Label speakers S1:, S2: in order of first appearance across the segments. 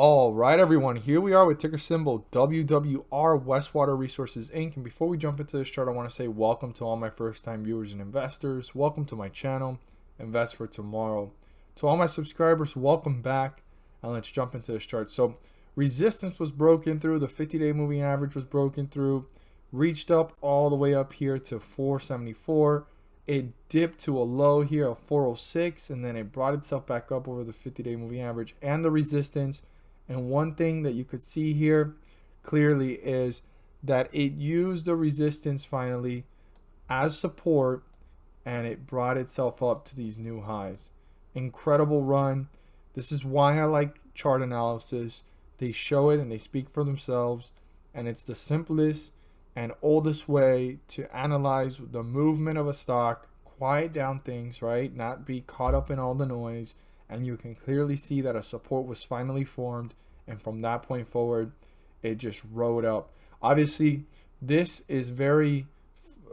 S1: All right, everyone, here we are with ticker symbol WWR Westwater Resources Inc. And before we jump into this chart, I want to say welcome to all my first-time viewers and investors. Welcome to my channel, Invest for Tomorrow. To all my subscribers, welcome back, and let's jump into this chart. So resistance was broken through, the 50-day moving average was broken through, reached up all the way up here to 474. It dipped to a low here of 406, and then it brought itself back up over the 50-day moving average and the resistance. And one thing that you could see here clearly is that it used the resistance finally as support, and it brought itself up to these new highs. Incredible run. This is why I like chart analysis. They show it and they speak for themselves, and it's the simplest and oldest way to analyze the movement of a stock, quiet down things, right? Not be caught up in all the noise. And you can clearly see that a support was finally formed, and from that point forward it just rode up. Obviously this is very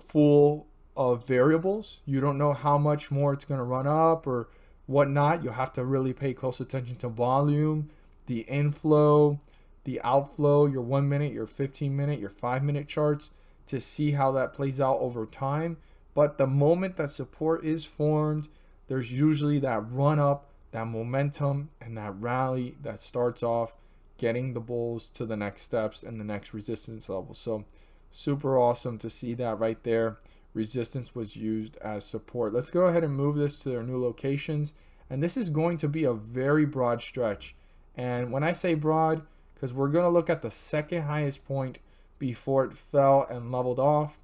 S1: full of variables. You don't know how much more it's going to run up or whatnot. You'll have to really pay close attention to volume, the inflow, the outflow, your 1 minute, your 15 minute, your 5 minute charts to see how that plays out over time. But the moment that support is formed, there's usually that run up, that momentum, and that rally that starts off getting the bulls to the next steps and the next resistance level. So super awesome to see that right there. Resistance was used as support. Let's go ahead and move this to their new locations. And this is going to be a very broad stretch. And when I say broad, because we're going to look at the second highest point before it fell and leveled off.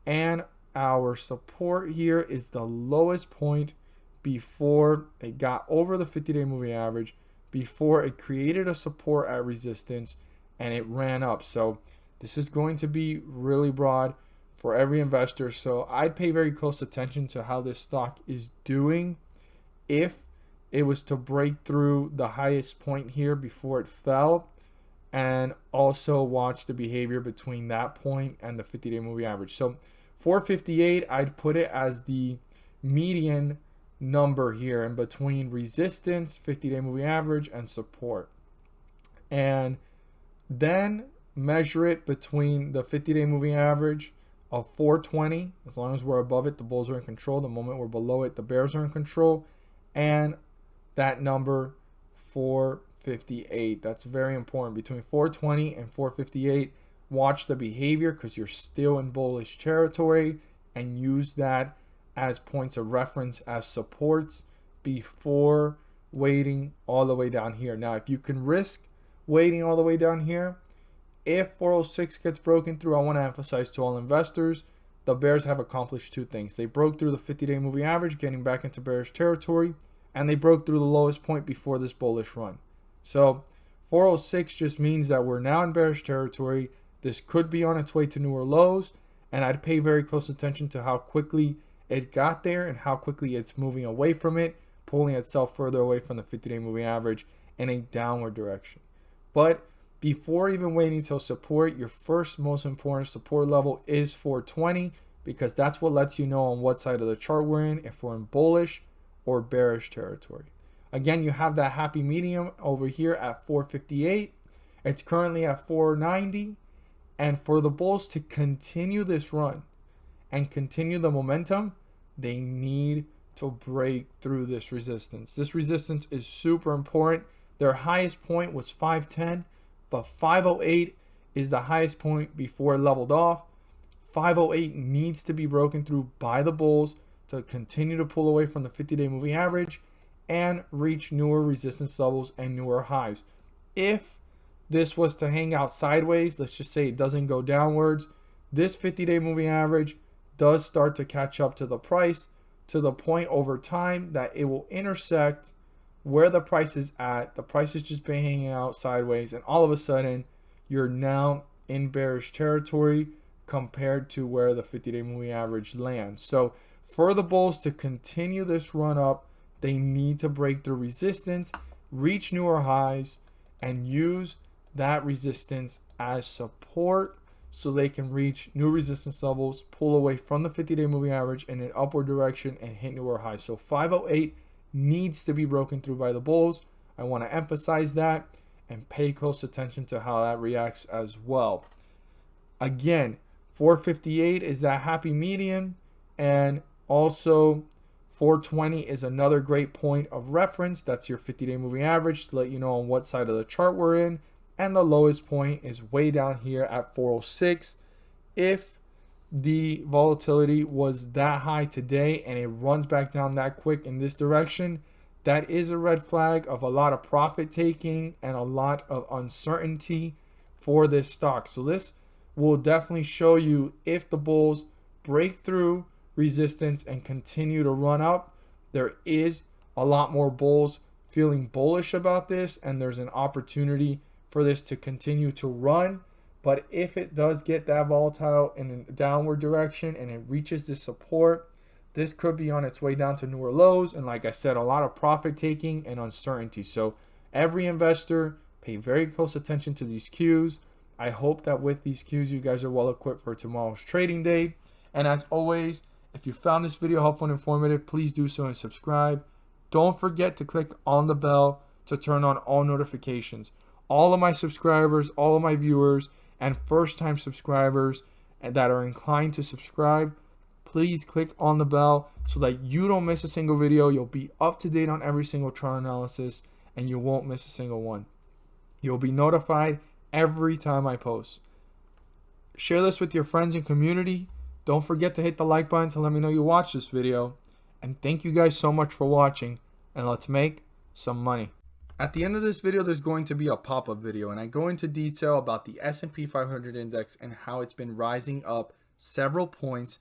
S1: And our support here is the lowest point before it got over the 50-day moving average, before it created a support at resistance and it ran up. So this is going to be really broad for every investor. So I'd pay very close attention to how this stock is doing. If it was to break through the highest point here before it fell, and also watch the behavior between that point and the 50-day moving average. So 458, I'd put it as the median number here in between resistance, 50-day moving average, and support. And then measure it between the 50-day moving average of 420. As long as we're above it, the bulls are in control. The moment we're below it, the bears are in control. And that number 458. That's very important. Between 420 and 458, watch the behavior because you're still in bullish territory, and use that as points of reference, as supports before waiting all the way down here. Now, if you can risk waiting all the way down here, if 406 gets broken through, I want to emphasize to all investors, the bears have accomplished two things. They broke through the 50-day moving average, getting back into bearish territory, and they broke through the lowest point before this bullish run. So 406 just means that we're now in bearish territory. This could be on its way to newer lows, and I'd pay very close attention to how quickly it got there and how quickly it's moving away from it, pulling itself further away from the 50-day moving average in a downward direction. But before even waiting till support, your first most important support level is 420, because that's what lets you know on what side of the chart we're in, if we're in bullish or bearish territory. Again, you have that happy medium over here at 458. It's currently at 490. And for the bulls to continue this run and continue the momentum, they need to break through this resistance. This resistance is super important. Their highest point was 510, but 508 is the highest point before it leveled off. 508 needs to be broken through by the bulls to continue to pull away from the 50-day moving average and reach newer resistance levels and newer highs. If this was to hang out sideways, let's just say it doesn't go downwards, this 50-day moving average does start to catch up to the price, to the point over time that it will intersect where the price is at. The price has just been hanging out sideways, and all of a sudden you're now in bearish territory compared to where the 50-day moving average lands. So for the bulls to continue this run up, they need to break through resistance, reach newer highs, and use that resistance as support so they can reach new resistance levels, pull away from the 50-day moving average in an upward direction, and hit newer highs. So 508 needs to be broken through by the bulls. I want to emphasize that. and pay close attention to how that reacts as well. Again, 458 is that happy median, and also 420 is another great point of reference. That's your 50-day moving average to let you know on what side of the chart we're in. And the lowest point is way down here at 406. If the volatility was that high today and it runs back down that quick in this direction, that is a red flag of a lot of profit taking and a lot of uncertainty for this stock. So this will definitely show you if the bulls break through resistance and continue to run up. There is a lot more bulls feeling bullish about this, and there's an opportunity for this to continue to run. But if it does get that volatile in a downward direction and it reaches this support, this could be on its way down to newer lows. And like I said, a lot of profit taking and uncertainty. So every investor, pay very close attention to these cues. I hope that with these cues, you guys are well equipped for tomorrow's trading day. And as always, if you found this video helpful and informative, please do so and subscribe. Don't forget to click on the bell to turn on all notifications. All of my subscribers, all of my viewers, and first-time subscribers that are inclined to subscribe, please click on the bell so that you don't miss a single video. You'll be up to date on every single chart analysis, and you won't miss a single one. You'll be notified every time I post. Share this with your friends and community. Don't forget to hit the like button to let me know you watched this video. And thank you guys so much for watching, and let's make some money. At the end of this video, there's going to be a pop-up video, and I go into detail about the S&P 500 index and how it's been rising up several points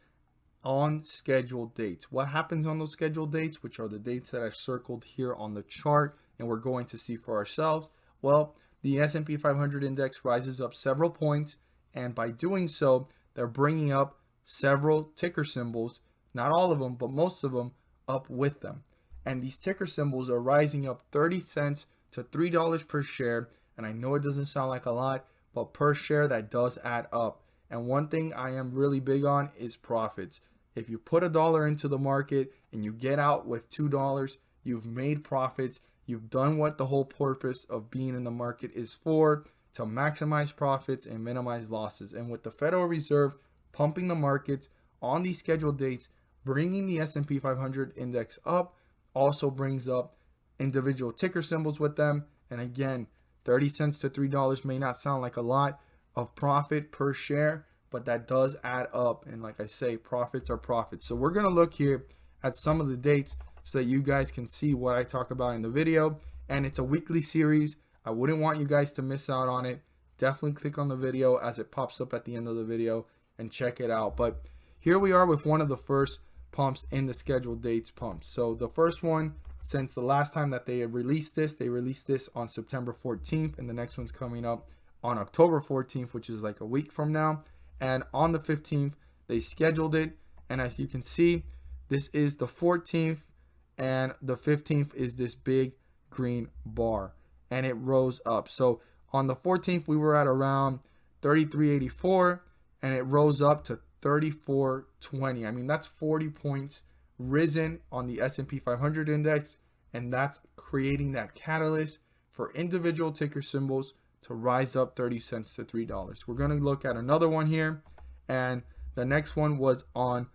S1: on scheduled dates. What happens on those scheduled dates, which are the dates that I circled here on the chart and we're going to see for ourselves? Well, the S&P 500 index rises up several points, and by doing so, they're bringing up several ticker symbols, not all of them, but most of them, up with them. And these ticker symbols are rising up 30 cents to $3 per share. And I know it doesn't sound like a lot, but per share, that does add up. And one thing I am really big on is profits. If you put $1 into the market and you get out with $2, you've made profits. You've done what the whole purpose of being in the market is for, to maximize profits and minimize losses. And with the Federal Reserve pumping the markets on these scheduled dates, bringing the S&P 500 index up also brings up individual ticker symbols with them. And again, 30 cents to $3 may not sound like a lot of profit per share, but that does add up. And like I say, profits are profits. So we're going to look here at some of the dates so that you guys can see what I talk about in the video. And it's a weekly series. I wouldn't want you guys to miss out on it. Definitely click on the video as it pops up at the end of the video and check it out. But here we are with one of the first pumps in the scheduled dates pumps. So the first one, since the last time that they had released this, they released this on September 14th, and the next one's coming up on October 14th, which is like a week from now. And on the 15th, they scheduled it. And as you can see, this is the 14th, and the 15th is this big green bar, and it rose up. So on the 14th, we were at around 33.84, and it rose up to 34.20. I mean, that's 40 points risen on the S&P 500 index, and that's creating that catalyst for individual ticker symbols to rise up 30 cents to $3. We're going to look at another one here, and the next one was on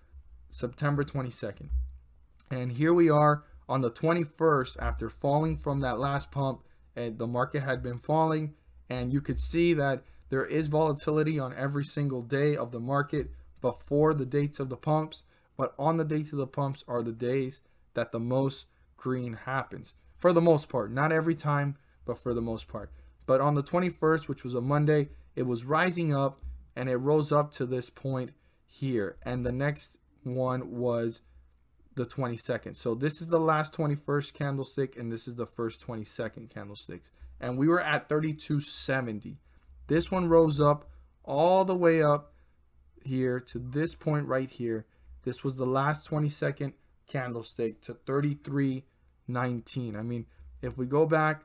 S1: September 22nd. And here we are on the 21st after falling from that last pump, and the market had been falling, and you could see that there is volatility on every single day of the market before the dates of the pumps, but on the dates of the pumps are the days that the most green happens. For the most part, not every time, but for the most part. But on the 21st, which was a Monday, it was rising up, and it rose up to this point here. And the next one was the 22nd. So this is the last 21st candlestick, and this is the first 22nd candlesticks. And we were at 32.70. This one rose up all the way up here to this point right here. This was the last 22nd candlestick to 33.19. I mean, if we go back,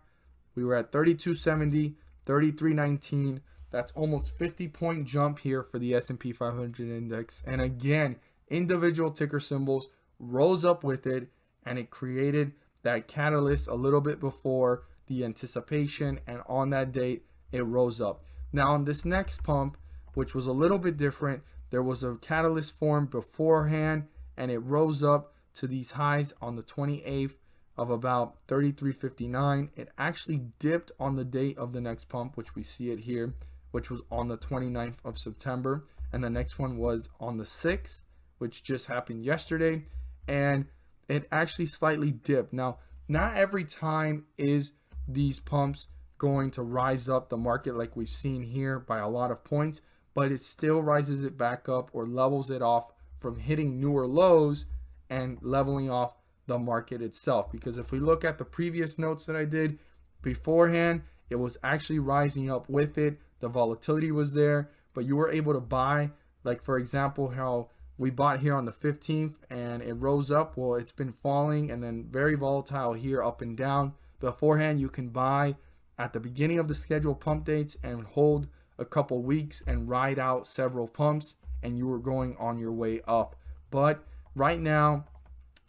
S1: we were at 32.70, 33.19. That's almost 50-point jump here for the S&P 500 index. And again, individual ticker symbols rose up with it, and it created that catalyst a little bit before the anticipation, and on that date it rose up. Now on this next pump, which was a little bit different, there was a catalyst formed beforehand and it rose up to these highs on the 28th of about 33.59. It actually dipped on the date of the next pump, which we see it here, which was on the 29th of September, and the next one was on the 6th, which just happened yesterday, and it actually slightly dipped. Now, not every time is these pumps going to rise up the market like we've seen here by a lot of points, but it still rises it back up or levels it off from hitting newer lows and leveling off the market itself. Because if we look at the previous notes that I did beforehand, it was actually rising up with it. The volatility was there, but you were able to buy, like for example, how we bought here on the 15th and it rose up. Well, it's been falling and then very volatile here, up and down. Beforehand, you can buy at the beginning of the scheduled pump dates and hold a couple weeks and ride out several pumps, and you were going on your way up. But right now,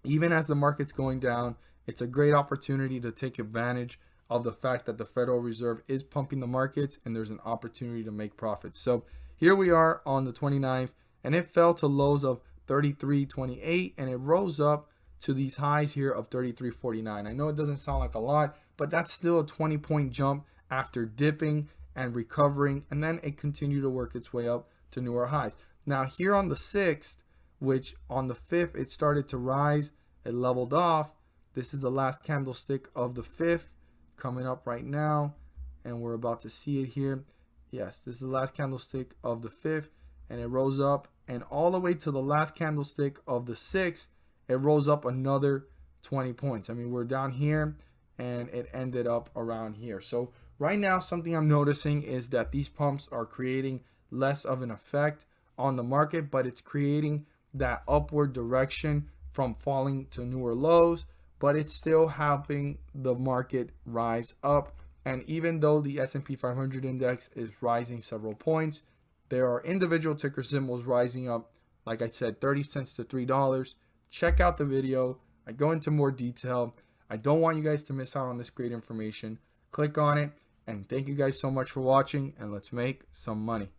S1: even as the market's going down, it's a great opportunity to take advantage of the fact that the Federal Reserve is pumping the markets and there's an opportunity to make profits. So here we are on the 29th, and it fell to lows of 33.28 and it rose up to these highs here of 33.49. I know it doesn't sound like a lot, but that's still a 20-point jump after dipping and recovering, and then it continued to work its way up to newer highs. Now here on the 6th, which on the 5th it started to rise, it leveled off. This is the last candlestick of the 5th coming up right now, and we're about to see it here. Yes, this is the last candlestick of the 5th, and it rose up, and all the way to the last candlestick of the 6th, it rose up another 20 points. I mean, we're down here and it ended up around here. So right now, something I'm noticing is that these pumps are creating less of an effect on the market, but it's creating that upward direction from falling to newer lows, but it's still helping the market rise up. And even though the S&P 500 index is rising several points, there are individual ticker symbols rising up, like I said, 30 cents to $3. Check out the video. I go into more detail. I don't want you guys to miss out on this great information. Click on it, and thank you guys so much for watching, and let's make some money.